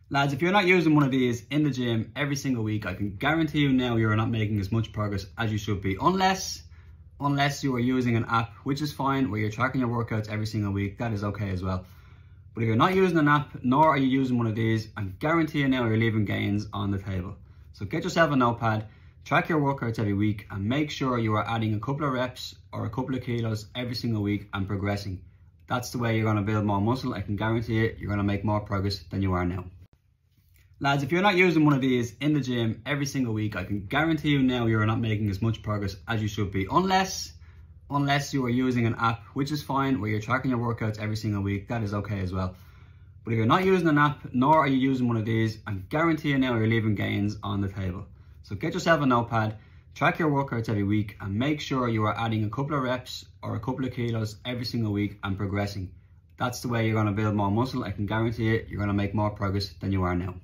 Lads, if you're not using one of these in the gym every single week, I can guarantee you now you're not making as much progress as you should be. Unless you are using an app, which is fine, where you're tracking your workouts every single week, that is okay as well. But if you're not using an app, nor are you using one of these, I guarantee you now you're leaving gains on the table. So get yourself a notepad, track your workouts every week, and make sure you are adding a couple of reps or a couple of kilos every single week and progressing. That's the way you're going to build more muscle. I can guarantee it, you're going to make more progress than you are now. Lads, if you're not using one of these in the gym every single week, I can guarantee you now you're not making as much progress as you should be. Unless you are using an app, which is fine, where you're tracking your workouts every single week, that is okay as well. But if you're not using an app, nor are you using one of these, I guarantee you now you're leaving gains on the table. So get yourself a notepad, track your workouts every week, and make sure you are adding a couple of reps or a couple of kilos every single week and progressing. That's the way you're going to build more muscle. I can guarantee it, you're going to make more progress than you are now.